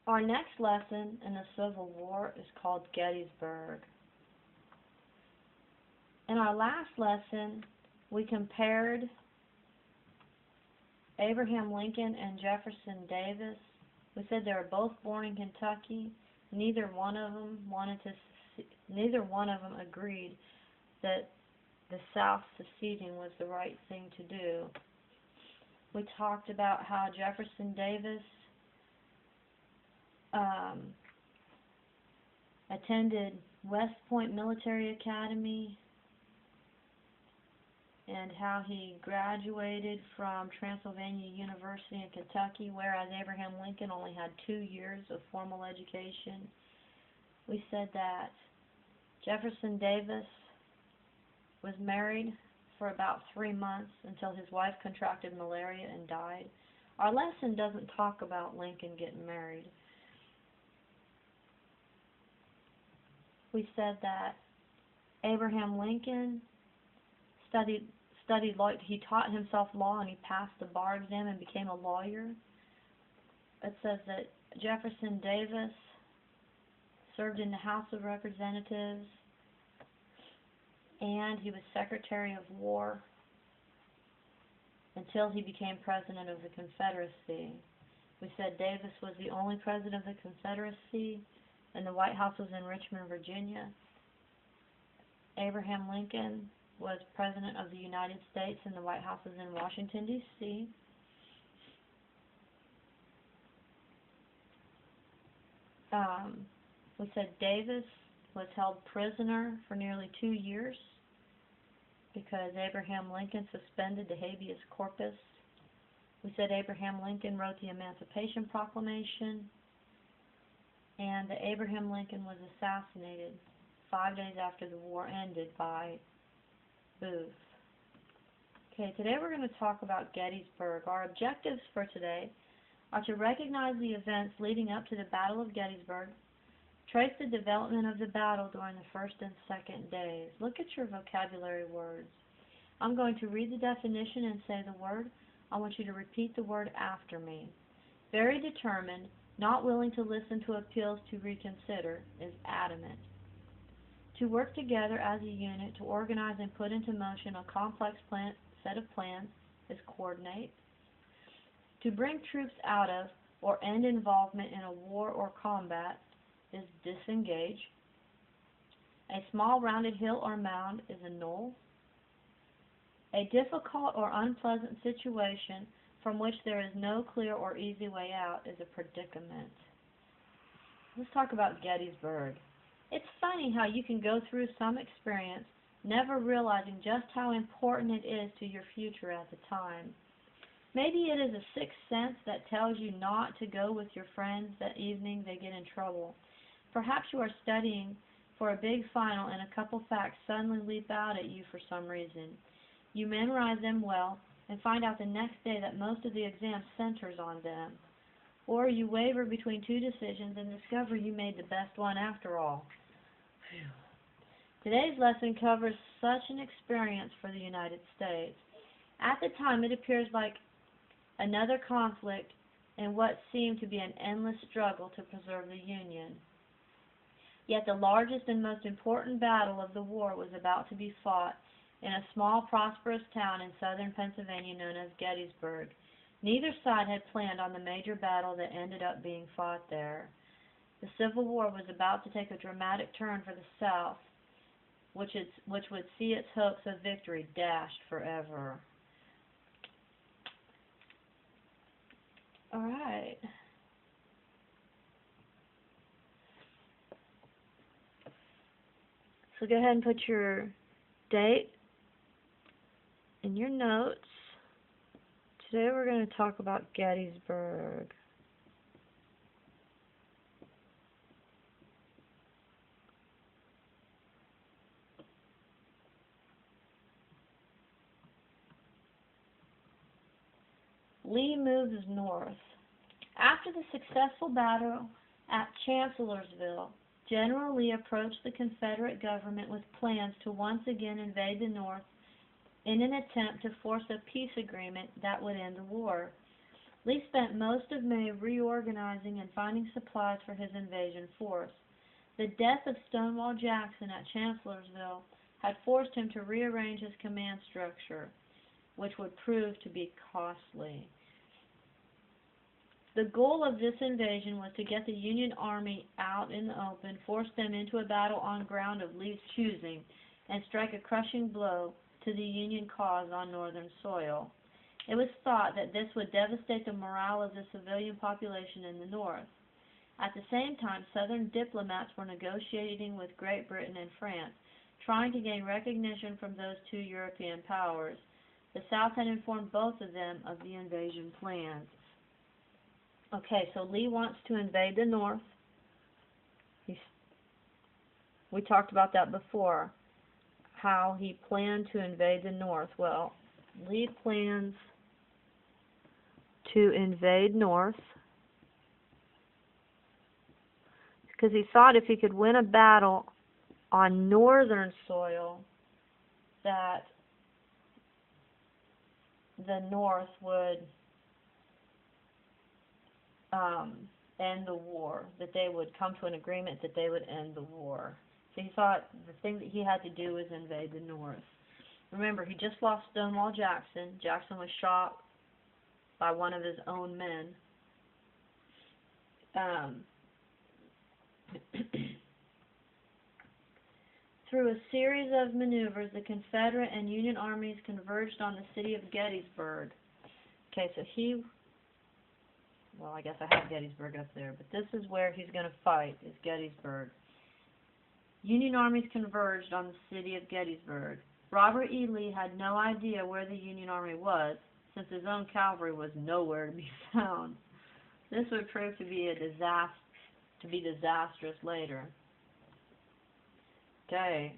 Our next lesson in the Civil War is called Gettysburg. In our last lesson, we compared Abraham Lincoln and Jefferson Davis. We said they were both born in Kentucky. Neither one of them agreed that the South seceding was the right thing to do. We talked about how Jefferson Davis attended West Point Military Academy and how he graduated from Transylvania University in Kentucky, whereas Abraham Lincoln only had 2 years of formal education. We said that Jefferson Davis was married for about 3 months until his wife contracted malaria and died. Our lesson doesn't talk about Lincoln getting married. We said that Abraham Lincoln studied law. He taught himself law and he passed the bar exam and became a lawyer. It says that Jefferson Davis served in the House of Representatives and he was Secretary of War until he became President of the Confederacy. We said Davis was the only President of the Confederacy and the White House was in Richmond, Virginia. Abraham Lincoln was President of the United States and the White House was in Washington, D.C. We said Davis was held prisoner for nearly 2 years because Abraham Lincoln suspended the habeas corpus. We said Abraham Lincoln wrote the Emancipation Proclamation and that Abraham Lincoln was assassinated 5 days after the war ended by Booth. Okay, today we're going to talk about Gettysburg. Our objectives for today are to recognize the events leading up to the Battle of Gettysburg, trace the development of the battle during the first and second days. Look at your vocabulary words. I'm going to read the definition and say the word. I want you to repeat the word after me. Very determined, not willing to listen to appeals to reconsider, is adamant. To work together as a unit to organize and put into motion a complex set of plans is coordinate. To bring troops out of or end involvement in a war or combat is disengage. A small rounded hill or mound is a knoll. A difficult or unpleasant situation from which there is no clear or easy way out is a predicament. Let's talk about Gettysburg. It's funny how you can go through some experience never realizing just how important it is to your future at the time. Maybe it is a sixth sense that tells you not to go with your friends that evening they get in trouble. Perhaps you are studying for a big final and a couple facts suddenly leap out at you for some reason. You memorize them well and find out the next day that most of the exam centers on them. Or you waver between two decisions and discover you made the best one after all. Phew. Today's lesson covers such an experience for the United States. At the time, it appears like another conflict in what seemed to be an endless struggle to preserve the Union. Yet the largest and most important battle of the war was about to be fought in a small, prosperous town in southern Pennsylvania known as Gettysburg. Neither side had planned on the major battle that ended up being fought there. The Civil War was about to take a dramatic turn for the South, which would see its hopes of victory dashed forever. All right. So go ahead and put your date in your notes. Today we're going to talk about Gettysburg. Lee moves north. After the successful battle at Chancellorsville, General Lee approached the Confederate government with plans to once again invade the North in an attempt to force a peace agreement that would end the war. Lee spent most of May reorganizing and finding supplies for his invasion force. The death of Stonewall Jackson at Chancellorsville had forced him to rearrange his command structure, which would prove to be costly. The goal of this invasion was to get the Union Army out in the open, force them into a battle on ground of Lee's choosing, and strike a crushing blow to the Union cause on Northern soil. It was thought that this would devastate the morale of the civilian population in the North. At the same time, Southern diplomats were negotiating with Great Britain and France, trying to gain recognition from those two European powers. The South had informed both of them of the invasion plans. Okay, so Lee wants to invade the North. We talked about that before, how he planned to invade the North. Well, Lee plans to invade North because he thought if he could win a battle on Northern soil, that the North would end the war, that they would come to an agreement that they would end the war. So he thought the thing that he had to do was invade the North. Remember, he just lost Stonewall Jackson. Jackson was shot by one of his own men. Through a series of maneuvers, the Confederate and Union armies converged on the city of Gettysburg. Okay, so well, I guess I have Gettysburg up there, but this is where he's going to fight, is Gettysburg. Union armies converged on the city of Gettysburg. Robert E. Lee had no idea where the Union army was, since his own cavalry was nowhere to be found. This would prove to be disastrous later. Okay,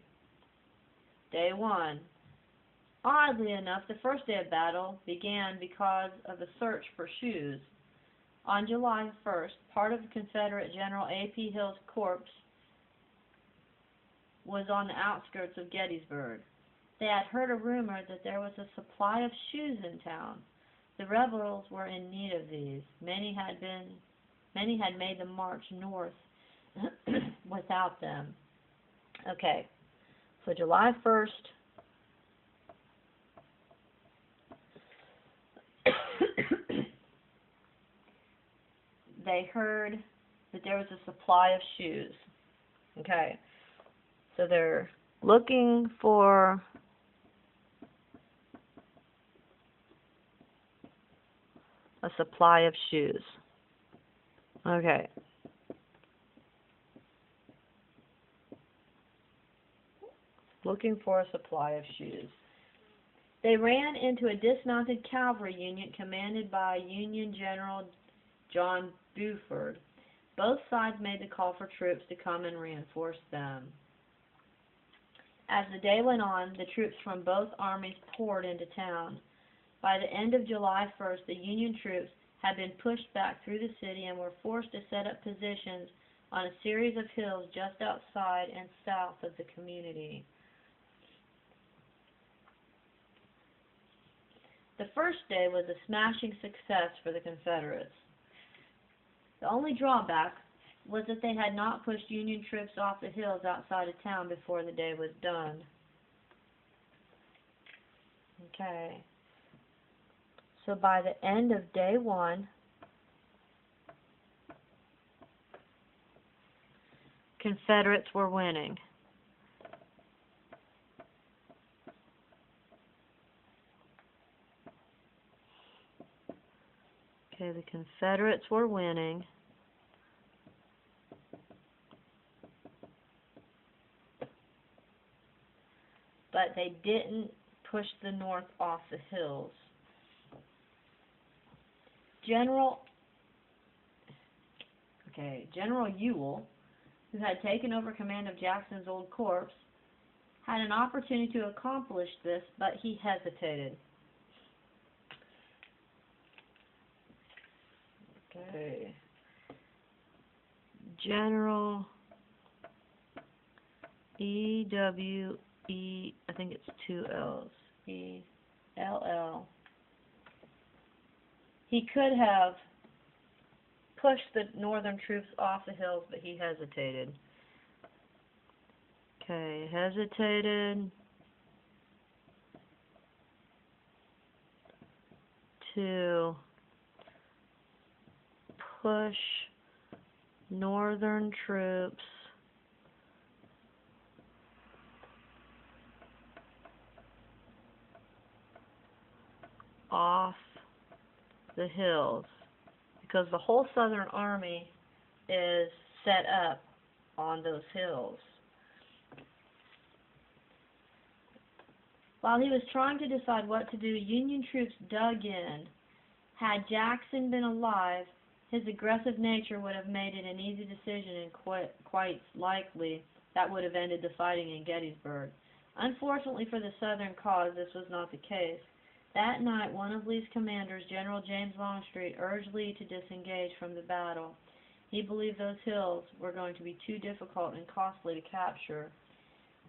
day one. Oddly enough, the first day of battle began because of a search for shoes. On July 1st, part of Confederate General A.P. Hill's corps was on the outskirts of Gettysburg. They had heard a rumor that there was a supply of shoes in town. The rebels were in need of these. Many had made the march north without them. Okay, so July 1st, they heard that there was a supply of shoes. Okay, so they're looking for a supply of shoes. Okay. Looking for a supply of shoes. They ran into a dismounted cavalry unit commanded by Union General John Buford. Both sides made the call for troops to come and reinforce them. As the day went on, the troops from both armies poured into town. By the end of July 1st, the Union troops had been pushed back through the city and were forced to set up positions on a series of hills just outside and south of the community. The first day was a smashing success for the Confederates. The only drawback was that they had not pushed Union troops off the hills outside of town before the day was done. Okay. So by the end of day one, Confederates were winning. Okay, the Confederates were winning. But they didn't push the North off the hills. General Ewell, who had taken over command of Jackson's old corps, had an opportunity to accomplish this, but he hesitated. Okay. General E.W.E., I think it's two L's, E.L.L. He could have pushed the northern troops off the hills, but he hesitated. Okay, hesitated to push northern troops off the hills, because the whole Southern Army is set up on those hills. While he was trying to decide what to do, Union troops dug in. Had Jackson been alive, his aggressive nature would have made it an easy decision, and quite likely that would have ended the fighting in Gettysburg. Unfortunately for the Southern cause, this was not the case. That night, one of Lee's commanders, General James Longstreet, urged Lee to disengage from the battle. He believed those hills were going to be too difficult and costly to capture.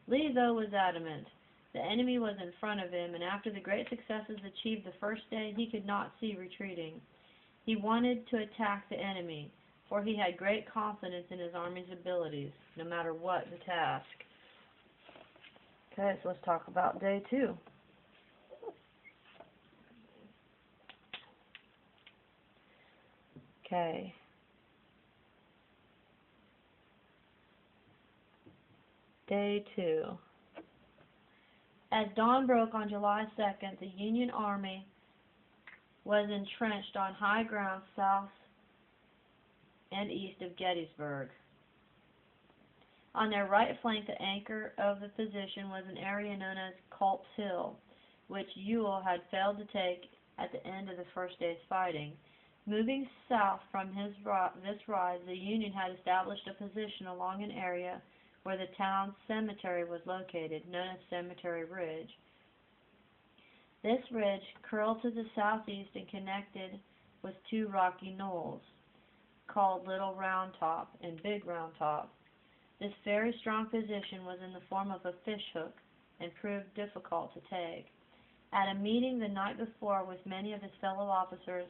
Lee, though, was adamant. The enemy was in front of him, and after the great successes achieved the first day, he could not see retreating. He wanted to attack the enemy, for he had great confidence in his army's abilities, no matter what the task. Okay, so let's talk about day 2. Okay. Day 2. As dawn broke on July 2nd, the Union Army was entrenched on high ground south and east of Gettysburg. On their right flank, the anchor of the position was an area known as Culp's Hill, which Ewell had failed to take at the end of the first day's fighting. Moving south from this rise, the Union had established a position along an area where the town's cemetery was located, known as Cemetery Ridge. This ridge curled to the southeast and connected with 2 rocky knolls, called Little Round Top and Big Round Top. This very strong position was in the form of a fishhook and proved difficult to take. At a meeting the night before with many of his fellow officers,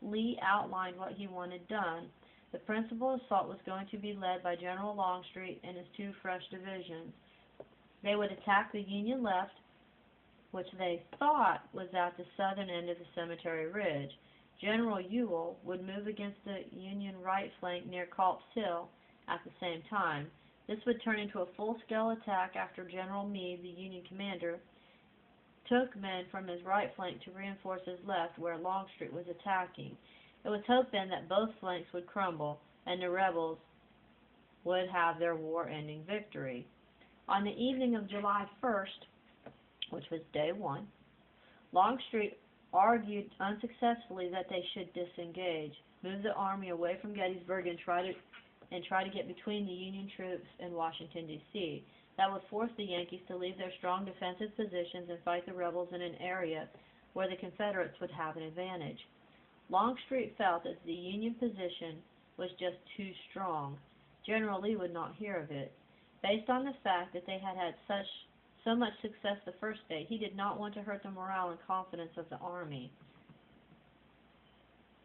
Lee outlined what he wanted done. The principal assault was going to be led by General Longstreet and his 2 fresh divisions. They would attack the Union left, which they thought was at the southern end of the Cemetery Ridge. General Ewell would move against the Union right flank near Culp's Hill at the same time. This would turn into a full-scale attack after General Meade, the Union commander, took men from his right flank to reinforce his left where Longstreet was attacking. It was hoped then that both flanks would crumble and the rebels would have their war-ending victory. On the evening of July 1st, which was day 1, Longstreet argued unsuccessfully that they should disengage, move the army away from Gettysburg, and try to get between the Union troops and Washington, D.C. That would force the Yankees to leave their strong defensive positions and fight the rebels in an area where the Confederates would have an advantage. Longstreet felt that the Union position was just too strong. General Lee would not hear of it. Based on the fact that they had so much success the first day, he did not want to hurt the morale and confidence of the army.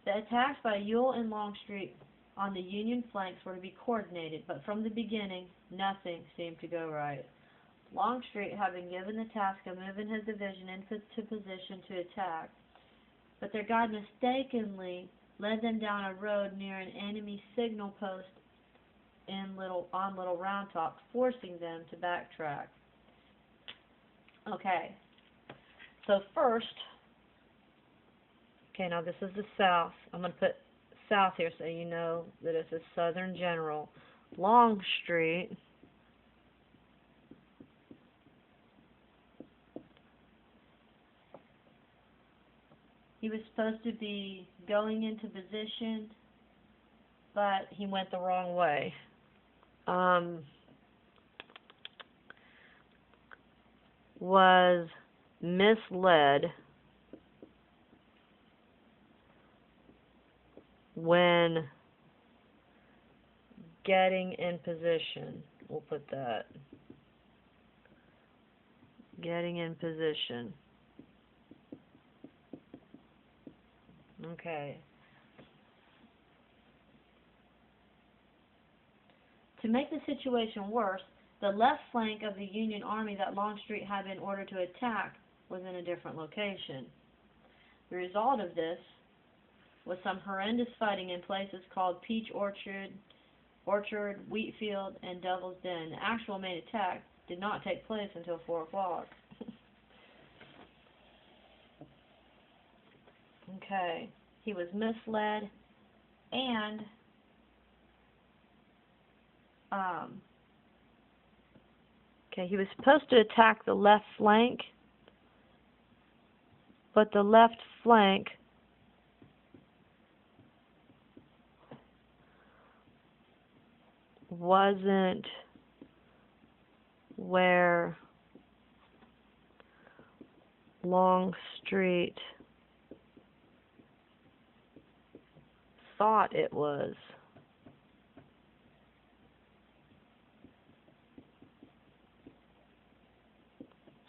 The attacks by Ewell and Longstreet on the Union flanks were to be coordinated, but from the beginning, nothing seemed to go right. Longstreet had been given the task of moving his division into position to attack, but their guide mistakenly led them down a road near an enemy signal post on Little Round Top, forcing them to backtrack. Okay, so first, now this is the south. I'm going to put south here so you know that it's a Southern general. Longstreet he was supposed to be going into position, but he went the wrong way. Was misled when getting in position. We'll put that. Getting in position. Okay. To make the situation worse, the left flank of the Union Army that Longstreet had been ordered to attack was in a different location. The result of this was some horrendous fighting in places called Peach Orchard, Wheatfield, and Devil's Den. The actual main attack did not take place until 4 o'clock. Okay, he was misled, and okay, he was supposed to attack the left flank, but the left flank wasn't where Longstreet thought it was.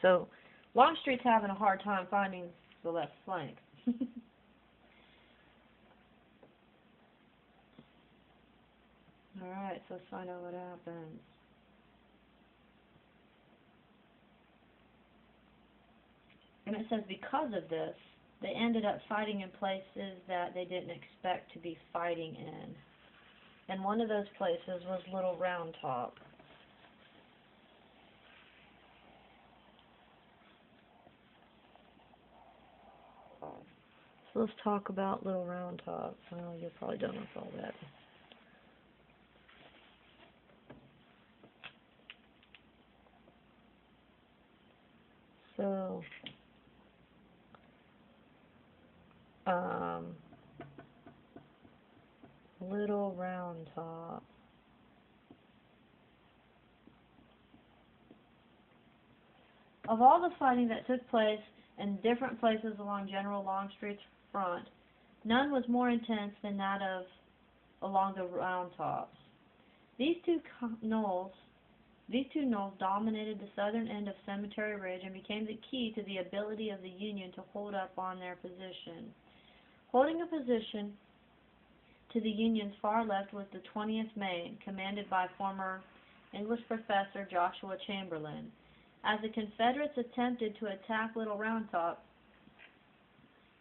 So Longstreet's having a hard time finding the left flank. Alright, so let's find out what happens. And it says because of this, they ended up fighting in places that they didn't expect to be fighting in. And one of those places was Little Round Top. So let's talk about Little Round Top. Well, you're probably done with all that. So, Little Round Top. Of all the fighting that took place in different places along General Longstreet's front, none was more intense than that along the Round Tops. These two knolls dominated the southern end of Cemetery Ridge and became the key to the ability of the Union to hold up on their position. Holding a position to the Union's far left was the 20th Maine, commanded by former English professor Joshua Chamberlain. As the Confederates attempted to attack Little Round Top,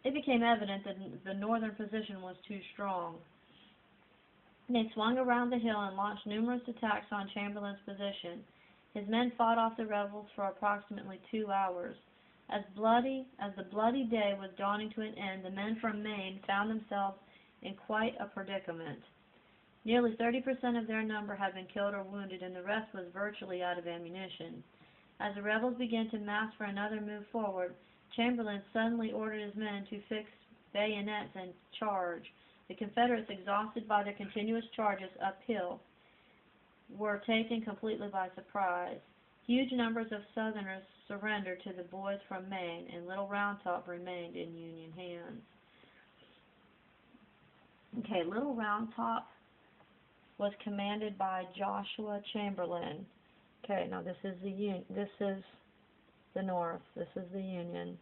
it became evident that the northern position was too strong. They swung around the hill and launched numerous attacks on Chamberlain's position. His men fought off the rebels for approximately 2 hours. As the bloody day was dawning to an end, the men from Maine found themselves in quite a predicament. Nearly 30% of their number had been killed or wounded, and the rest was virtually out of ammunition. As the rebels began to mass for another move forward, Chamberlain suddenly ordered his men to fix bayonets and charge. The Confederates, exhausted by their continuous charges uphill, were taken completely by surprise. Huge numbers of Southerners surrendered to the boys from Maine, and Little Round Top remained in Union hands. Okay, Little Round Top was commanded by Joshua Chamberlain. Okay, now this is the North. This is the Union.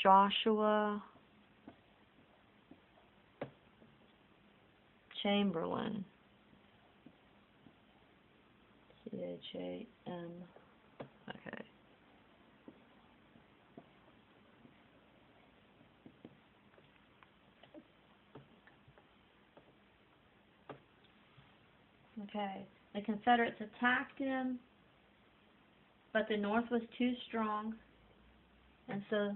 Joshua Chamberlain. C-H-A-M. Okay. Okay. The Confederates attacked him, but the North was too strong, and so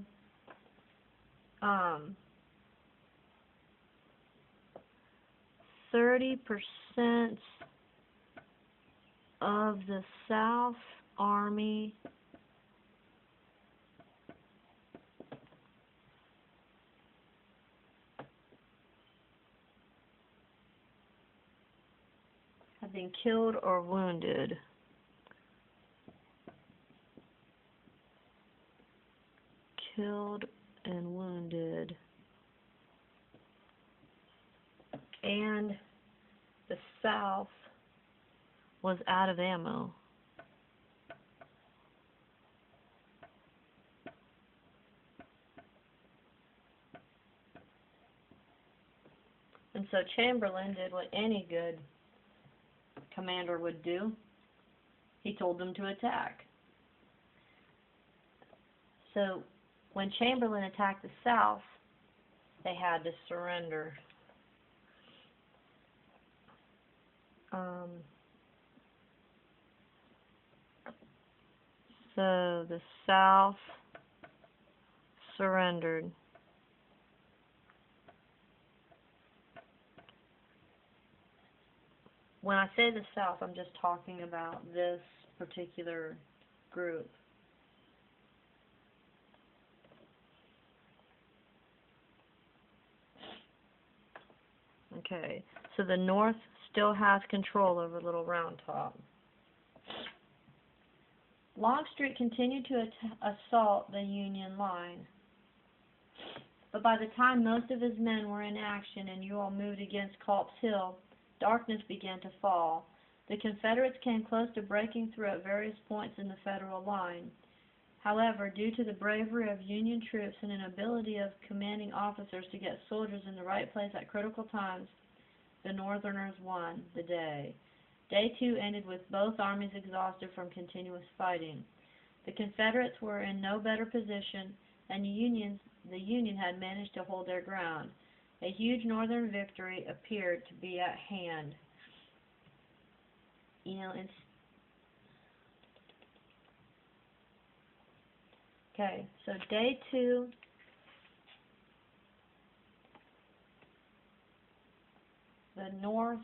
30% of the South Army have been killed or wounded. Killed and wounded. And the South was out of ammo. And so Chamberlain did what any good commander would do. He told them to attack. So when Chamberlain attacked the south, they had to surrender. So the South surrendered. When I say the South, I'm just talking about this particular group. Okay, so the North still has control over Little Round Top. Longstreet continued to assault the Union line, but by the time most of his men were in action and Ewell moved against Culp's Hill, darkness began to fall. The Confederates came close to breaking through at various points in the Federal line. However, due to the bravery of Union troops and an ability of commanding officers to get soldiers in the right place at critical times, the Northerners won the day. Day 2 ended with both armies exhausted from continuous fighting. The Confederates were in no better position, and the Union had managed to hold their ground. A huge Northern victory appeared to be at hand. Okay, so Day 2, the Northerners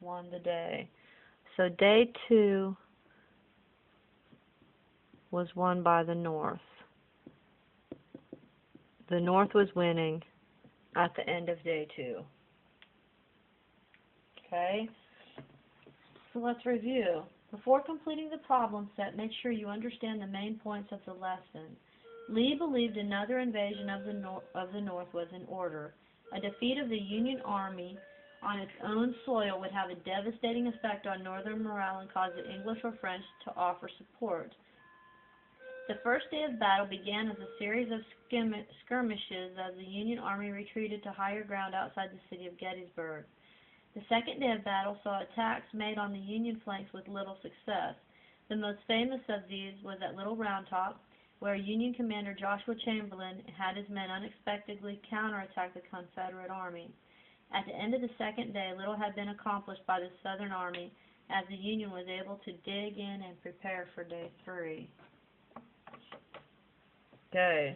won the day. So Day 2 was won by the North. The North was winning at the end of Day 2. Okay? So let's review. Before completing the problem set, make sure you understand the main points of the lesson. Lee believed another invasion of the North was in order. A defeat of the Union Army on its own soil would have a devastating effect on Northern morale and cause the English or French to offer support. The first day of battle began as a series of skirmishes as the Union Army retreated to higher ground outside the city of Gettysburg. The second day of battle saw attacks made on the Union flanks with little success. The most famous of these was at Little Round Top, where Union Commander Joshua Chamberlain had his men unexpectedly counterattack the Confederate Army. At the end of the second day, little had been accomplished by the Southern Army, as the Union was able to dig in and prepare for Day 3. Okay.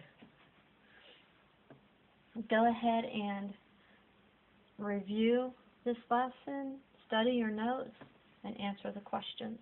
Go ahead and review this lesson, study your notes, and answer the questions.